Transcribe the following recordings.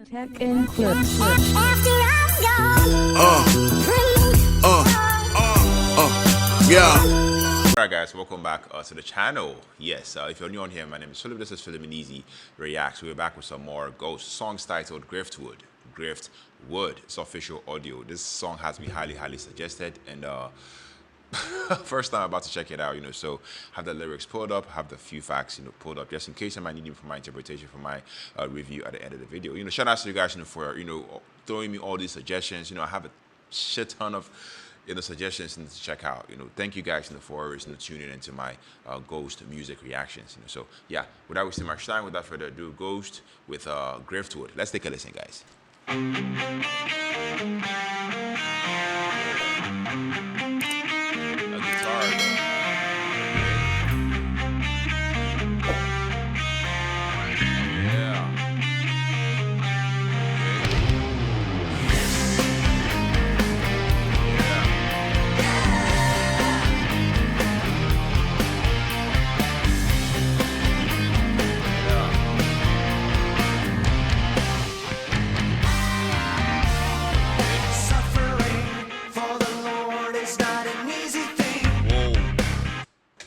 Tech and clips. Yeah. Alright guys, welcome back to the channel. Yes, if you're new on here, my name is Philip. This is Philiminizzyvlogs. We're back with some more ghost songs titled Griftwood. Griftwood. It's official audio. This song has been highly suggested, and first time I'm about to check it out, so have the lyrics pulled up, have the few facts, pulled up, just in case I might need them for my interpretation, for my review at the end of the video. Shout out to you guys, for, throwing me all these suggestions. I have a shit ton of, suggestions to check out. Thank you guys, for always, tuning into my ghost music reactions. So yeah, without wasting much time, without further ado, Ghost with Griftwood. Let's take a listen, guys.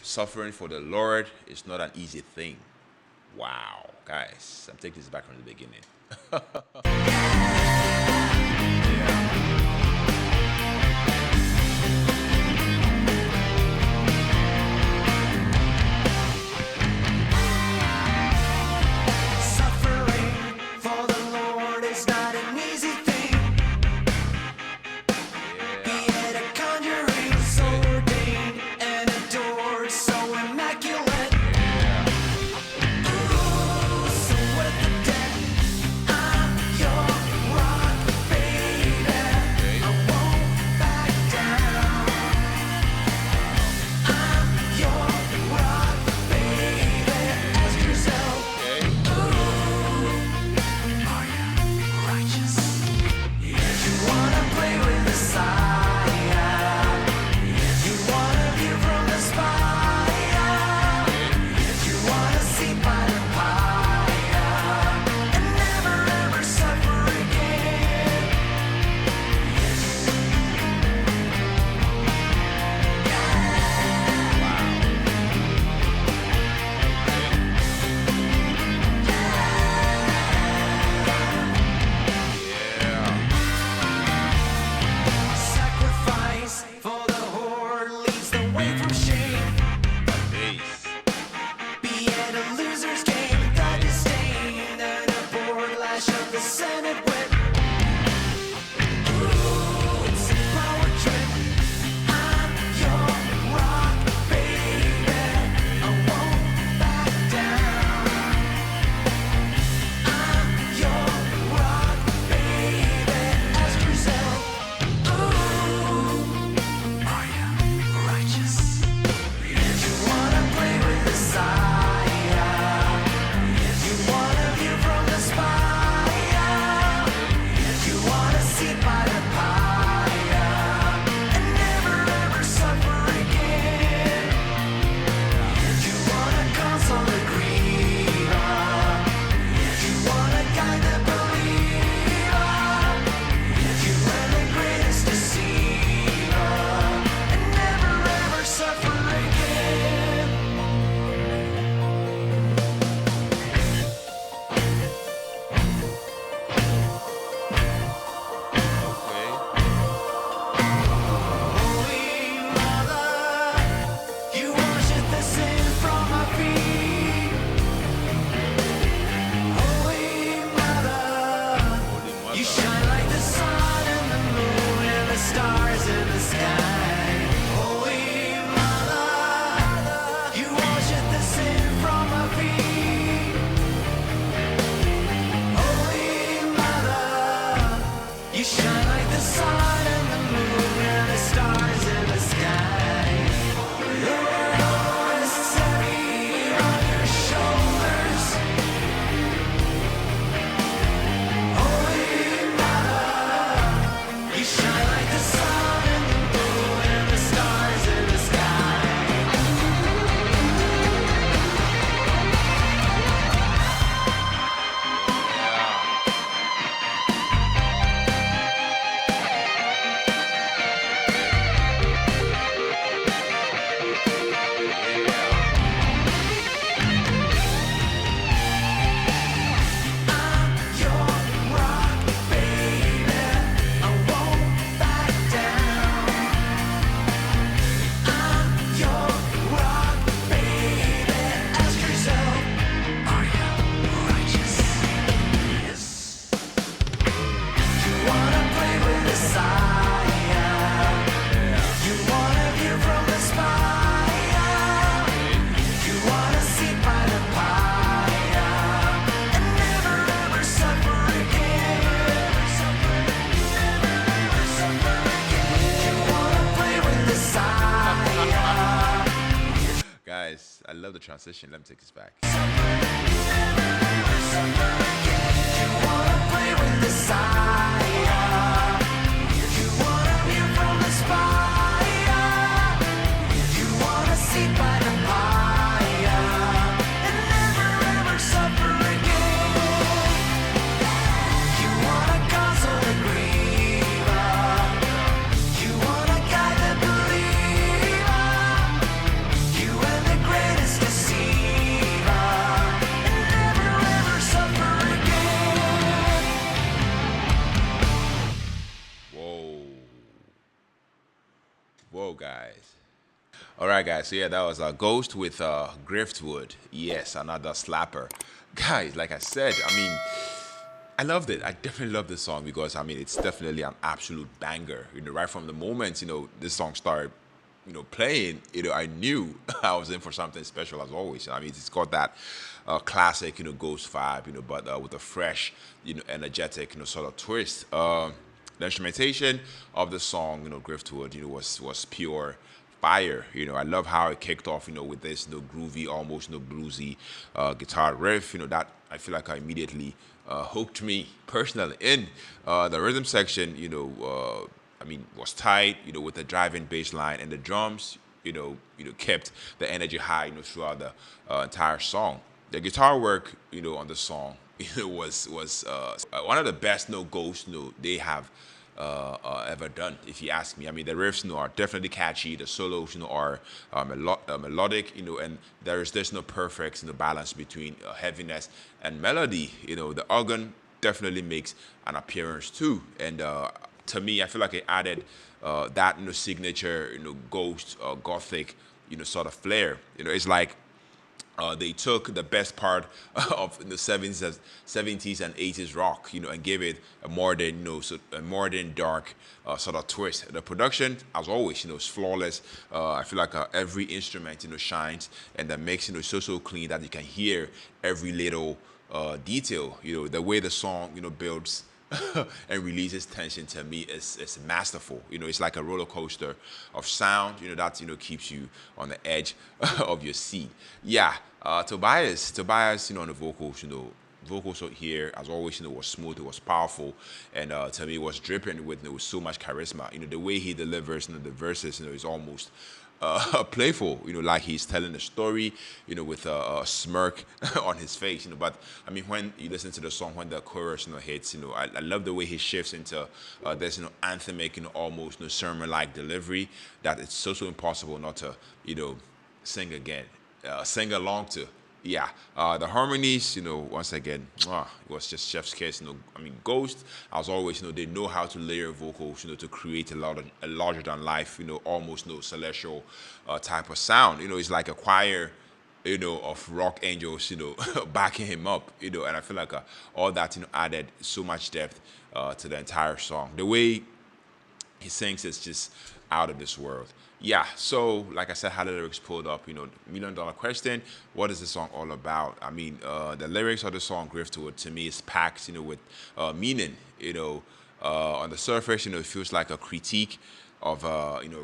Suffering for the Lord is not an easy thing. Wow, guys, I'm taking this back from the beginning. transition. Let me take this back. Whoa, guys. All right, guys. So yeah, that was Ghost with Griftwood. Yes, another slapper. Guys, like I said, I mean, I loved it. I definitely love this song because I mean, it's definitely an absolute banger. You know, right from the moment this song started, playing. I knew I was in for something special as always. I mean, it's got that classic, Ghost vibe, but with a fresh, energetic, sort of twist. The instrumentation of the song, Griftwood, was pure fire. I love how it kicked off, with this, groovy, almost, bluesy guitar riff. That I feel like I immediately hooked me personally in the rhythm section. I mean, was tight. With the driving bass line and the drums. Kept the energy high. Throughout the entire song. The guitar work, on the song, was one of the best Ghosts they have ever done, if you ask me. I mean, the riffs are definitely catchy. The solos are melodic, and there is this perfect balance between heaviness and melody. The organ definitely makes an appearance too, and to me, I feel like it added that signature Ghost gothic sort of flair. It's like they took the best part of the 70s and 80s rock, and gave it a modern, a modern dark sort of twist. The production, as always, is flawless. I feel like every instrument, shines, and the mix, is so clean that you can hear every little detail. The way the song, builds and releases tension, to me is masterful. It's like a roller coaster of sound, that keeps you on the edge of your seat. Yeah, Tobias, on the vocals, vocals here, as always, was smooth, it was powerful, and to me, it was dripping with so much charisma. The way he delivers, the verses, is almost playful, like he's telling a story, with a smirk on his face, But I mean, when you listen to the song, when the chorus, hits, I love the way he shifts into this, anthemic, almost sermon-like delivery that it's so impossible not to, sing again, sing along to. Yeah, the harmonies, once again, it was just chef's kiss. I mean, Ghost, as always, they know how to layer vocals, to create a larger than life, almost celestial type of sound. It's like a choir, of rock angels, backing him up, and I feel like all that, added so much depth to the entire song. The way he sings is just out of this world. Yeah, so like I said, had the lyrics pulled up, $1 million question. What is the song all about? I mean, the lyrics of the song Griftwood, to me, is packed, with meaning. On the surface, it feels like a critique of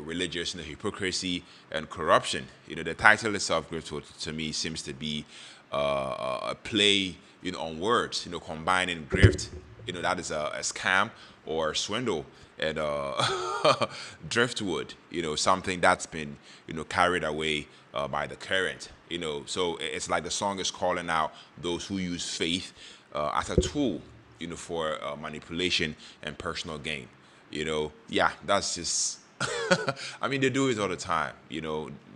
religious hypocrisy and corruption. The title itself, Griftwood, to me seems to be a play on words, combining grift, that is a scam or swindle, and driftwood, something that's been carried away by the current. So it's like the song is calling out those who use faith as a tool, for manipulation and personal gain. Yeah, that's just I mean, they do it all the time.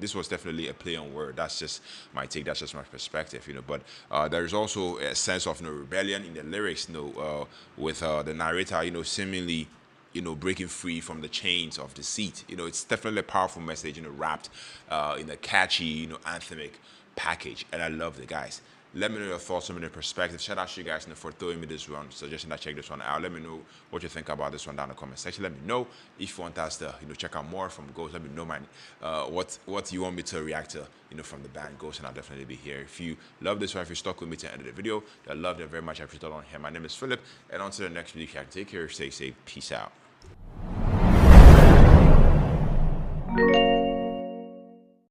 This was definitely a play on word. That's just my take. That's just my perspective. But there's also a sense of rebellion in the lyrics. With the narrator, seemingly, breaking free from the chains of deceit. It's definitely a powerful message. Wrapped in a catchy, anthemic package, and I love the guys. Let me know your thoughts, some of your perspective. Shout out to you guys for throwing me this one, suggesting I check this one out. Let me know what you think about this one down in the comment section. Let me know if you want us to, check out more from Ghost. Let me know what you want me to react to, from the band Ghost, and I'll definitely be here. If you love this one, if you're stuck with me to the end of the video, I love it very much. I appreciate it on here. My name is Philip, and on to the next video. Take care, stay safe, peace out.